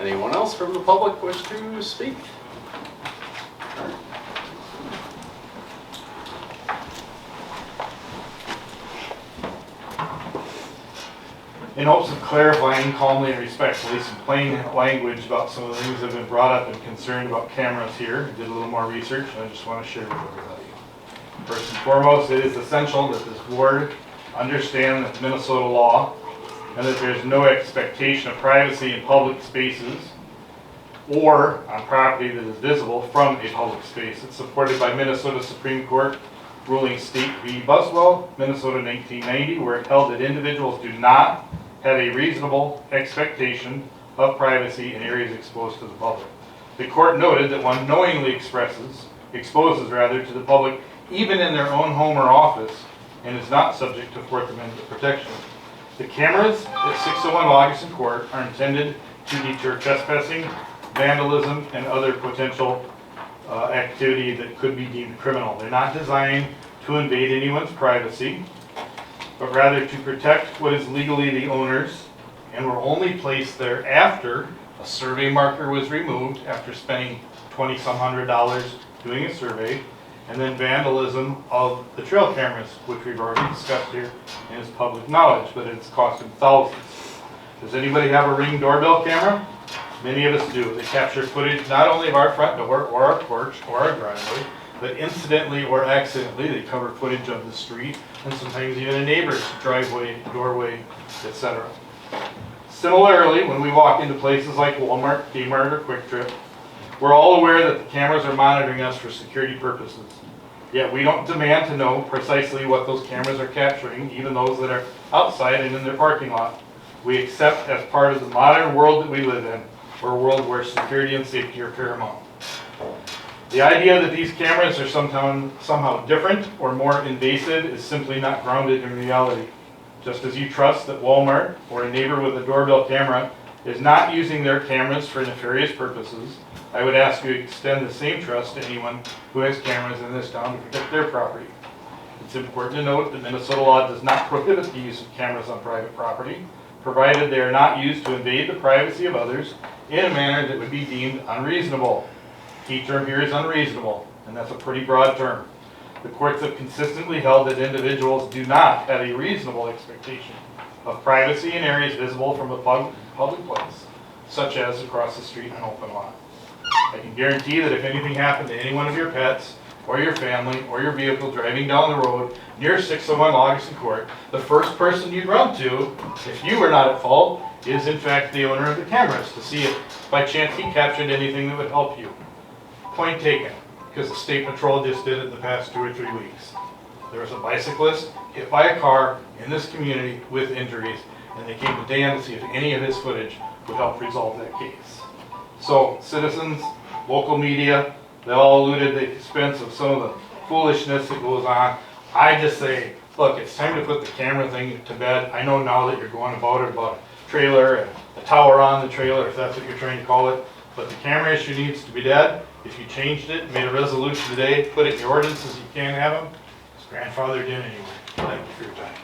Anyone else from the public wish to speak? In hopes of clarifying calmly and respectfully some plain language about some of the things that have been brought up and concerned about cameras here, I did a little more research and I just want to share with everybody. First and foremost, it is essential that this board understand that Minnesota law and that there's no expectation of privacy in public spaces or on property that is visible from a public space. It's supported by Minnesota Supreme Court ruling State v. Buswell, Minnesota 1990, where it held that individuals do not have a reasonable expectation of privacy in areas exposed to the public. The court noted that one knowingly exposes to the public, even in their own home or office, and is not subject to Fourth Amendment protection. The cameras at 601 Lagerson Court are intended to deter trespassing, vandalism, and other potential activity that could be deemed criminal. They're not designed to invade anyone's privacy, but rather to protect what is legally the owner's, and were only placed there after a survey marker was removed, after spending $2,000-some doing a survey, and then vandalism of the trail cameras, which we've already discussed here and is public knowledge, but it's costing thousands. Does anybody have a Ring doorbell camera? Many of us do. They capture footage not only of our front door or our porch or our driveway, but incidentally or accidentally they cover footage of the street and sometimes even a neighbor's driveway, doorway, etc. Similarly, when we walk into places like Walmart, Kmart, or Quick Trip, we're all aware that the cameras are monitoring us for security purposes. Yet we don't demand to know precisely what those cameras are capturing, even those that are outside and in their parking lot. We accept as part of the modern world that we live in, or a world where security and safety are paramount. The idea that these cameras are somehow different or more invasive is simply not grounded in reality. Just as you trust that Walmart or a neighbor with a doorbell camera is not using their cameras for nefarious purposes, I would ask you to extend the same trust to anyone who has cameras in this town to protect their property. It's important to note that Minnesota law does not prohibit the use of cameras on private property, provided they are not used to invade the privacy of others in a manner that would be deemed unreasonable. Key term here is unreasonable, and that's a pretty broad term. The courts have consistently held that individuals do not have a reasonable expectation of privacy in areas visible from a public place, such as across the street in an open lot. I can guarantee that if anything happened to any one of your pets, or your family, or your vehicle driving down the road near 601 Lagerson Court, the first person you'd run to, if you were not at fault, is in fact the owner of the cameras, to see if by chance he captured anything that would help you. Point taken, because the State Patrol just did it in the past 2 or 3 weeks. There was a bicyclist hit by a car in this community with injuries, and they came to Dan to see if any of his footage would help resolve that case. So, citizens, local media, they all alluded to the expense of some of the foolishness that goes on. I just say, look, it's time to put the camera thing to bed. I know now that you're going about it about a trailer and a tower on the trailer, if that's what you're trying to call it, but the camera issue needs to be dead. If you changed it, made a resolution today, put it in your ordinances, you can't have them, it's grandfathered in anyway. Thank you for your time.